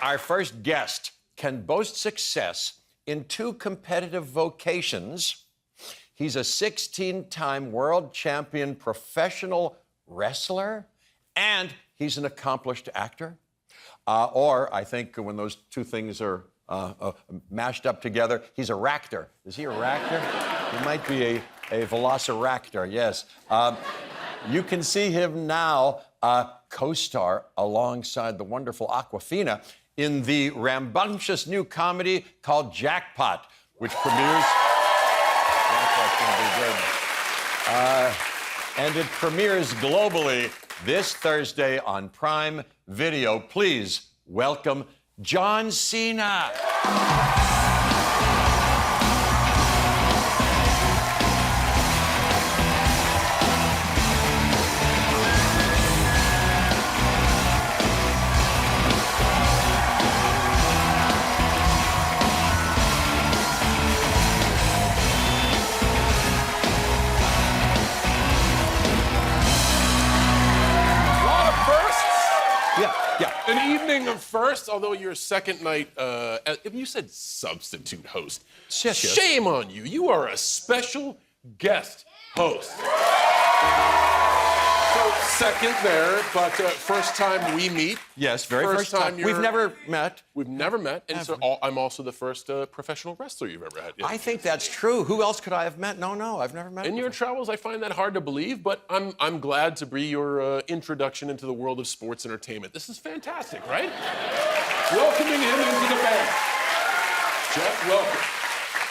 our first guest can boast success in 2 competitive vocations. He's a 16-time world champion professional wrestler, and he's an accomplished actor. Or I think when those 2 things are mashed up together, he's a ractor. Is he a ractor? He might be a velociraptor, yes. You can see him now co-star alongside the wonderful Awkwafina in the rambunctious new comedy called Jackpot, which premieres... Jackpot's gonna be good. And it premieres globally this Thursday on Prime Video. Please welcome John Cena. An evening of firsts, although your second night, you said substitute host. Yes. Shame on you. You are a special guest host. So second there, but first time we meet. Yes, very first time. We've never met. We've never met, and so I'm also the first professional wrestler you've ever had. Yeah. I think that's true. Who else could I have met? No, I've never met. In your travels, I find that hard to believe, but I'm glad to be your introduction into the world of sports entertainment. This is fantastic, right? Welcoming him into the band. Jeff, welcome.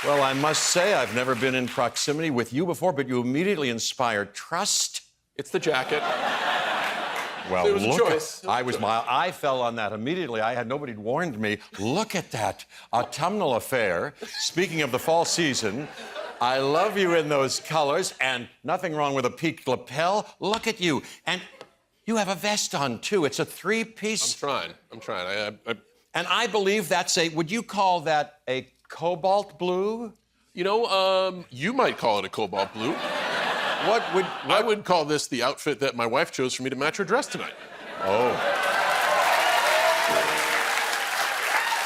Well, I must say I've never been in proximity with you before, but you immediately inspired trust. It's the jacket. Well, it was a choice. I fell on that immediately. Nobody warned me. Look at that autumnal affair. Speaking of the fall season, I love you in those colors, and nothing wrong with a peaked lapel. Look at you, and you have a vest on too. It's a 3-piece. I'm trying. And I believe that's would you call that a cobalt blue? You know, you might call it a cobalt blue. I would call this the outfit that my wife chose for me to match her dress tonight. Oh.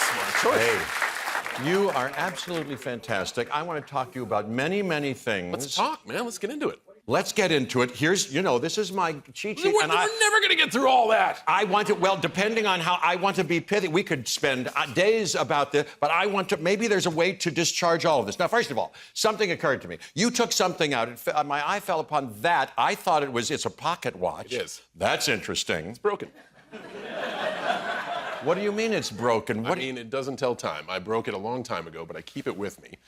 Smart choice. Hey, you are absolutely fantastic. I want to talk to you about many, many things. Let's talk, man. Let's get into it. Let's get into it. Here's, this is my cheat sheet. We're never going to get through all that. I want it, well, depending on how I want to be pithy, we could spend days about this, but I want to, maybe there's a way to discharge all of this. Now, first of all, something occurred to me. You took something out. My eye fell upon that. I thought it's a pocket watch. It is. That's interesting. It's broken. What do you mean it's broken? I mean, it doesn't tell time. I broke it a long time ago, but I keep it with me.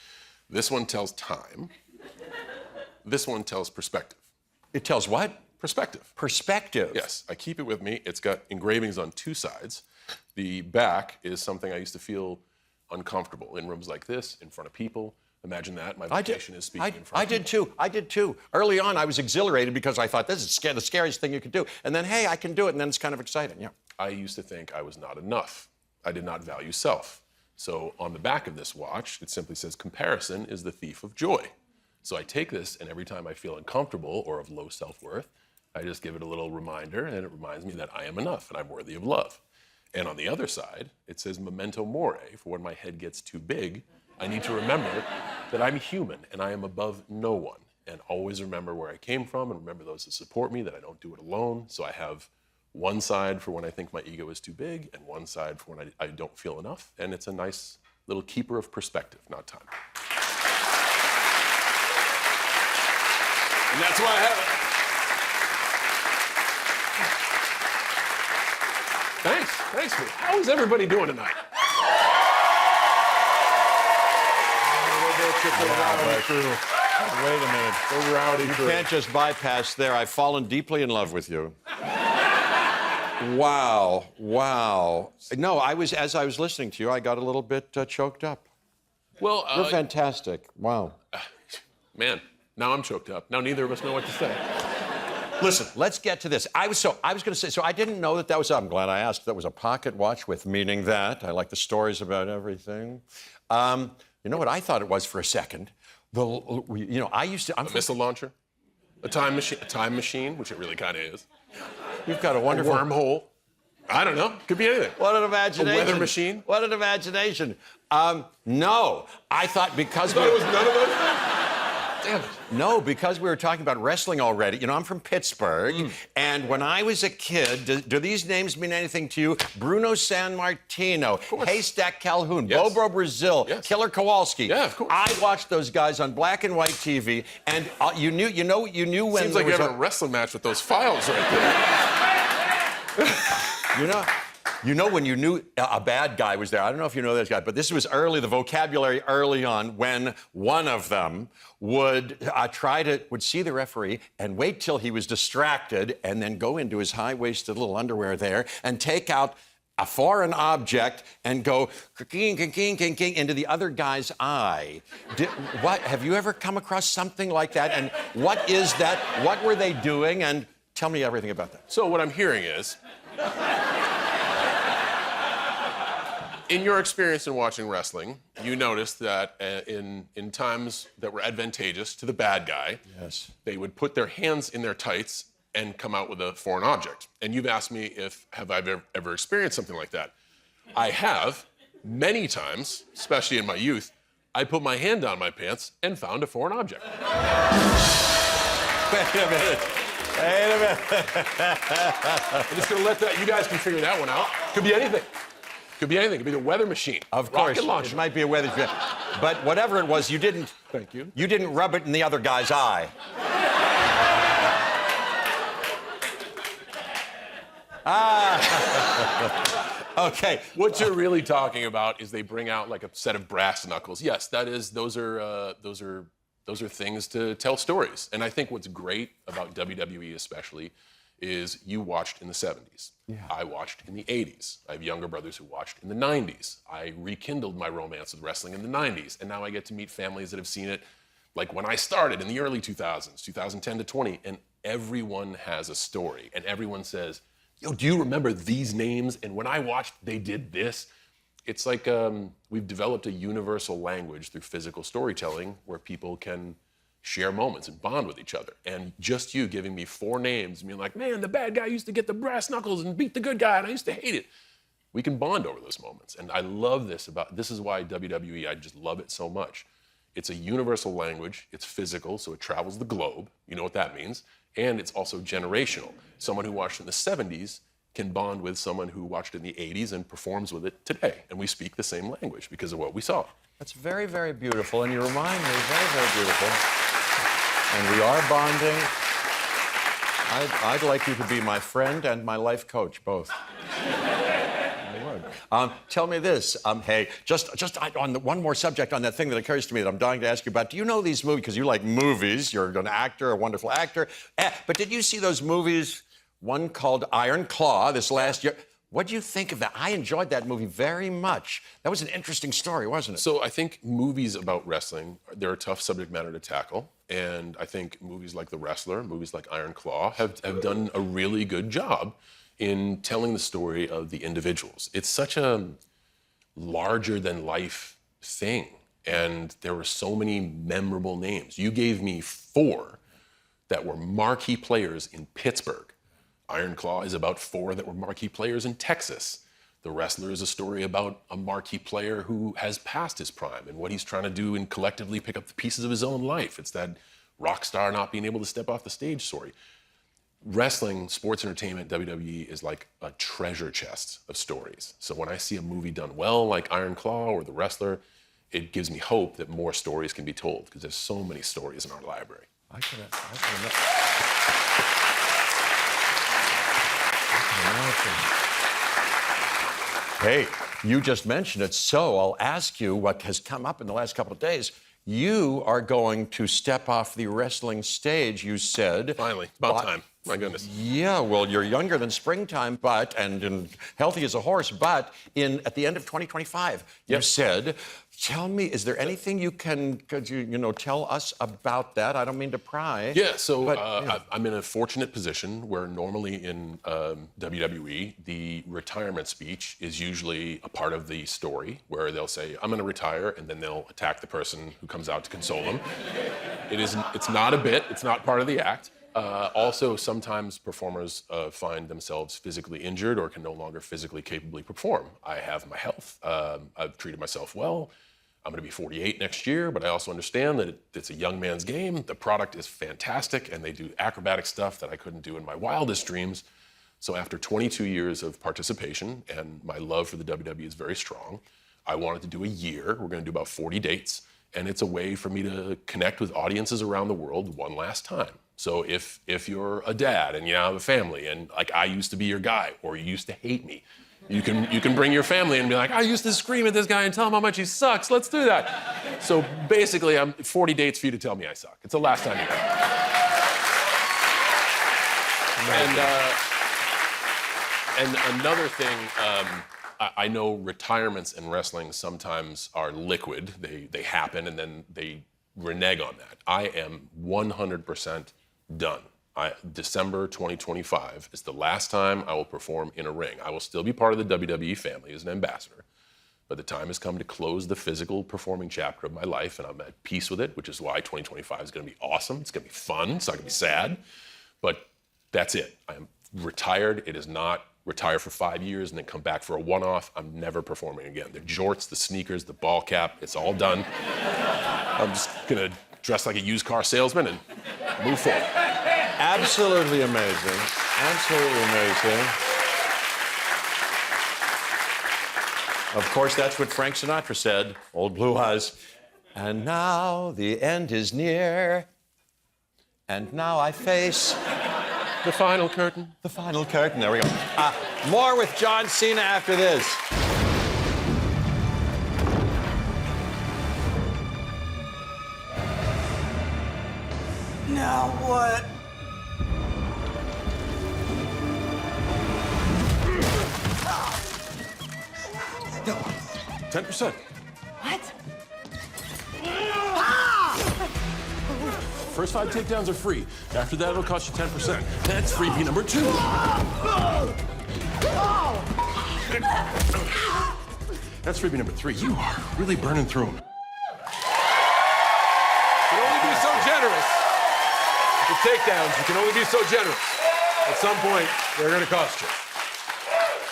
This one tells time. This one tells perspective. It tells what? Perspective. Perspective? Yes, I keep it with me. It's got engravings on 2 sides. The back is something I used to feel uncomfortable in rooms like this, in front of people. Imagine that. My vocation is speaking in front of people. I did too. Early on, I was exhilarated because I thought, this is the scariest thing you could do. And then, hey, I can do it, and then it's kind of exciting, yeah. I used to think I was not enough. I did not value self. So on the back of this watch, it simply says, comparison is the thief of joy. So I take this, and every time I feel uncomfortable or of low self-worth, I just give it a little reminder, and it reminds me that I am enough and I'm worthy of love. And on the other side, it says memento mori, for when my head gets too big, I need to remember that I'm human and I am above no one. And always remember where I came from and remember those that support me, that I don't do it alone. So I have one side for when I think my ego is too big and one side for when I don't feel enough. And it's a nice little keeper of perspective, not time. And that's why I have it. Thanks. How is everybody doing tonight? Wait a minute. So rowdy. You can't just bypass there. I've fallen deeply in love with you. Wow. No, as I was listening to you, I got a little bit choked up. Well, you're fantastic. Wow. Man. Now I'm choked up. Now neither of us know what to say. Listen, let's get to this. I was going to say, so I didn't know that was, I'm glad I asked, that was a pocket watch with meaning that. I like the stories about everything. You know what I thought it was for a second? I used to... A missile launcher? A time machine, which it really kind of is. You've got a wonderful... A wormhole. I don't know. Could be anything. What an imagination. A weather machine? What an imagination. No, I thought because it was none of those. Damn it. No, because we were talking about wrestling already. You know, I'm from Pittsburgh, and when I was a kid, do these names mean anything to you? Bruno Sammartino, Haystack Calhoun, Yes. Bobo Brazil, Yes. Killer Kowalski. Yeah, of course. I watched those guys on black and white TV, and you knew when Seems there like you was have a wrestling match with those files right there. You know when you knew a bad guy was there. I don't know if you know this guy, but this was early, the vocabulary early on, when one of them would would see the referee and wait till he was distracted and then go into his high-waisted little underwear there and take out a foreign object and go king, king, king, king, king into the other guy's eye. Have you ever come across something like that? And what is that? What were they doing? And tell me everything about that. So what I'm hearing is, in your experience in watching wrestling, you noticed that in times that were advantageous to the bad guy, yes, they would put their hands in their tights and come out with a foreign object. And you've asked me have I ever experienced something like that. I have, many times, especially in my youth. I put my hand down my pants and found a foreign object. Wait a minute. Wait a minute. I'm just gonna let that, you guys can figure that one out. Could be anything. Could be anything. Could be the weather machine. Of course, rocket launcher. it might be a weather machine. But whatever it was, you didn't. Thank you. You didn't rub it in the other guy's eye. Okay. What you're really talking about is they bring out like a set of brass knuckles. Yes, those are things to tell stories. And I think what's great about WWE especially is you watched in the 70s. Yeah. I watched in the 80s. I have younger brothers who watched in the 90s. I rekindled my romance with wrestling in the 90s. And now I get to meet families that have seen it like when I started in the early 2000s, 2010 to 20. And everyone has a story. And everyone says, yo, do you remember these names? And when I watched, they did this. It's like we've developed a universal language through physical storytelling where people can share moments and bond with each other. And just you giving me 4 names and being like, man, the bad guy used to get the brass knuckles and beat the good guy, and I used to hate it. We can bond over those moments. And I love this this is why WWE, I just love it so much. It's a universal language, it's physical, so it travels the globe, you know what that means, and it's also generational. Someone who watched in the 70s can bond with someone who watched in the 80s and performs with it today. And we speak the same language because of what we saw. That's very, very beautiful, and you remind me, very, very beautiful. And we are bonding. I'd like you to be my friend and my life coach, both. Tell me this, hey, just on one more subject on that thing that occurs to me that I'm dying to ask you about. Do you know these movies? Because you like movies. You're an actor, a wonderful actor. But did you see those movies? One called Iron Claw this last year. What do you think of that? I enjoyed that movie very much. That was an interesting story, wasn't it? So I think movies about wrestling, they're a tough subject matter to tackle. And I think movies like The Wrestler, movies like Iron Claw have done a really good job in telling the story of the individuals. It's such a larger-than-life thing. And there were so many memorable names. You gave me 4 that were marquee players in Pittsburgh. Iron Claw is about 4 that were marquee players in Texas. The Wrestler is a story about a marquee player who has passed his prime and what he's trying to do and collectively pick up the pieces of his own life. It's that rock star not being able to step off the stage story. Wrestling, sports entertainment, WWE is like a treasure chest of stories. So when I see a movie done well like Iron Claw or The Wrestler, it gives me hope that more stories can be told because there's so many stories in our library. I can Hey, you just mentioned it, so I'll ask you what has come up in the last couple of days. You are going to step off the wrestling stage, you said. Finally, about time. My goodness. Yeah, well, you're younger than springtime, and healthy as a horse, but at the end of 2025, you said, tell me, is there anything could you tell us about that? I don't mean to pry. Yeah, so I'm in a fortunate position where normally in WWE, the retirement speech is usually a part of the story where they'll say, I'm gonna retire, and then they'll attack the person who comes out to console them. It's not a bit, it's not part of the act. Also, sometimes performers find themselves physically injured or can no longer physically capably perform. I have my health. I've treated myself well. I'm going to be 48 next year, but I also understand that it's a young man's game. The product is fantastic, and they do acrobatic stuff that I couldn't do in my wildest dreams. So after 22 years of participation, and my love for the WWE is very strong, I wanted to do a year. We're going to do about 40 dates, and it's a way for me to connect with audiences around the world one last time. So if you're a dad and you have a family, and like I used to be your guy, or you used to hate me, you can bring your family and be like, I used to scream at this guy and tell him how much he sucks. Let's do that. So basically, I'm 40 dates for you to tell me I suck. It's the last time you go. And another thing, I know retirements in wrestling sometimes are liquid. They happen and then they renege on that. I am 100% done. December 2025 is the last time I will perform in a ring. I will still be part of the WWE family as an ambassador, but the time has come to close the physical performing chapter of my life, and I'm at peace with it, which is why 2025 is going to be awesome. It's going to be fun. It's not going to be sad, but that's it. I am retired. It is not retire for 5 years and then come back for a one-off. I'm never performing again. The jorts, the sneakers, the ball cap, it's all done. I'm just going to dress like a used car salesman and move forward. Absolutely amazing. Absolutely amazing. Of course, that's what Frank Sinatra said, Old Blue Eyes. And now the end is near. And now I face the final curtain. The final curtain. There we go. More with John Cena after this. Now what? 10%. What? First 5 takedowns are free. After that, it'll cost you 10%. That's freebie number 2. That's freebie number 3. You are really burning through them. You can only be so generous. With takedowns, you can only be so generous. At some point, they're going to cost you.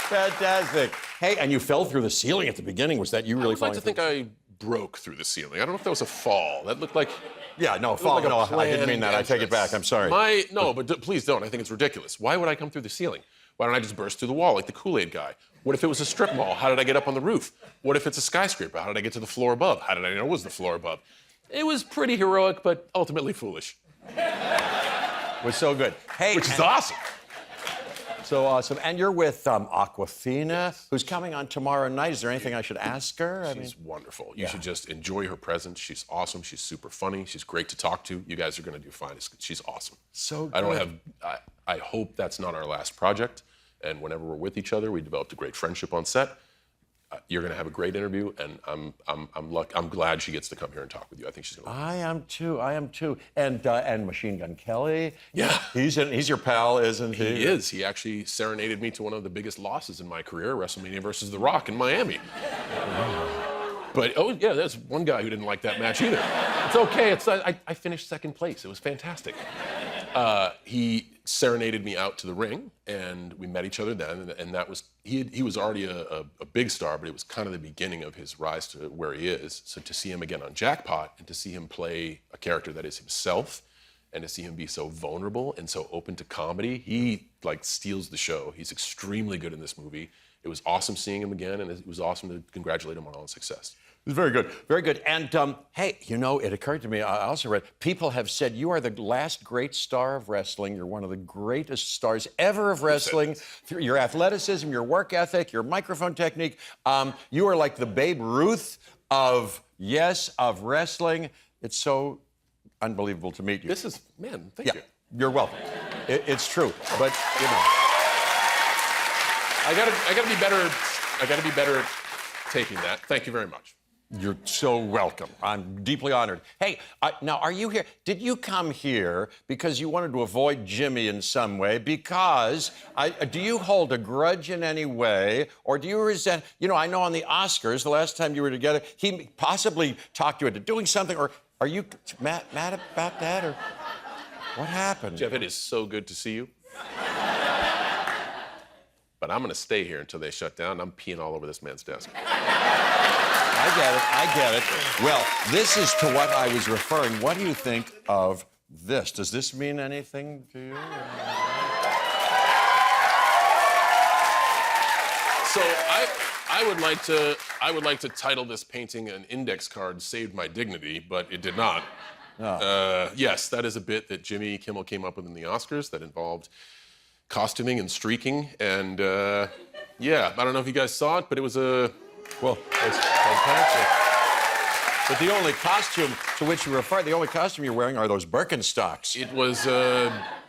Fantastic. Hey, and you fell through the ceiling at the beginning. Was that you really falling? I like to think I broke through the ceiling. I don't know if that was a fall. That looked like... Yeah, no, fall. Like no, I didn't mean that. I take it back. I'm sorry. But please don't. I think it's ridiculous. Why would I come through the ceiling? Why don't I just burst through the wall like the Kool-Aid guy? What if it was a strip mall? How did I get up on the roof? What if it's a skyscraper? How did I get to the floor above? How did I know it was the floor above? It was pretty heroic, but ultimately foolish. Was so good. Hey, which is awesome. So awesome. And you're with Aquafina, who's coming on tomorrow night. Is there anything I should ask her? She's wonderful. You should just enjoy her presence. She's awesome. She's super funny. She's great to talk to. You guys are going to do fine. She's awesome. So good. I hope that's not our last project. And whenever we're with each other, we developed a great friendship on set. You're going to have a great interview, and I'm glad she gets to come here and talk with you. I think she's going to. I am too. And Machine Gun Kelly. Yeah. He's your pal, isn't he? He is. He actually serenaded me to one of the biggest losses in my career, WrestleMania versus The Rock in Miami. But there's one guy who didn't like that match either. It's okay. I finished second place. It was fantastic. He serenaded me out to the ring, and we met each other then. And that was he was already a big star, but it was kind of the beginning of his rise to where he is. So to see him again on Jackpot and to see him play a character that is himself, and to see him be so vulnerable and so open to comedy, he steals the show. He's extremely good in this movie. It was awesome seeing him again, and it was awesome to congratulate him on all his success. It was very good, very good. And hey, it occurred to me, I also read, people have said you are the last great star of wrestling. You're one of the greatest stars ever of wrestling. Through your athleticism, your work ethic, your microphone technique. You are like the Babe Ruth of wrestling. It's so unbelievable to meet you. Thank you. You're welcome. It's true, but I gotta be better. I gotta be better at taking that. Thank you very much. You're so welcome. I'm deeply honored. Hey, now are you here? Did you come here because you wanted to avoid Jimmy in some way? Because do you hold a grudge in any way, or do you resent? I know on the Oscars, the last time you were together, he possibly talked you into doing something, or are you mad about that, or? What happened? Jeff, it is so good to see you. But I'm going to stay here until they shut down. I'm peeing all over this man's desk. I get it. Well, this is to what I was referring. What do you think of this? Does this mean anything to you? So I would like to title this painting an index card saved my dignity, but it did not. Oh. Yes, that is a bit that Jimmy Kimmel came up with in the Oscars that involved costuming and streaking, and yeah, I don't know if you guys saw it, but it was a... Well, it's fantastic. But the only costume to which you refer, the only costume you're wearing are those Birkenstocks. It was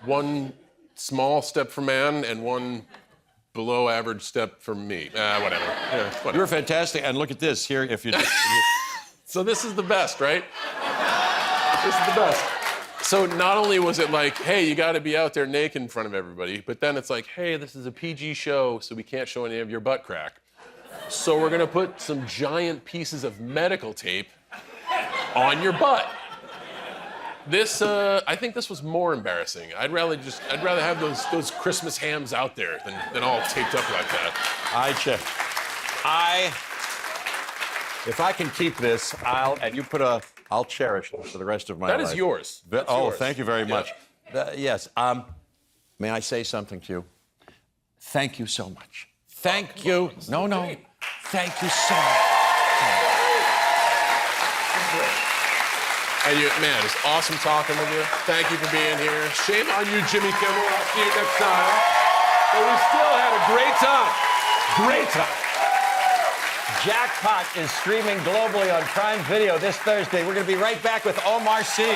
one small step for man and one below average step for me. Whatever. Yeah, whatever. You're fantastic, and look at this here. If you, So this is the best, right? This is the best. So not only was it like, hey, you got to be out there naked in front of everybody, but then it's like, hey, this is a PG show, so we can't show any of your butt crack. So we're gonna put some giant pieces of medical tape on your butt. This, I think this was more embarrassing. I'd rather have those Christmas hams out there than all taped up like that. If I can keep this, I'll cherish it for the rest of my life. That is yours. That's yours. Thank you very much. Yeah. Yes. May I say something to you? Thank you so much. Thank you. No. Thank you so much. And man, it's awesome talking with you. Thank you for being here. Shame on you, Jimmy Kimmel. I'll see you next time. But we still had a great time. Great time. Jackpot is streaming globally on Prime Video this Thursday. We're going to be right back with Omar Sy.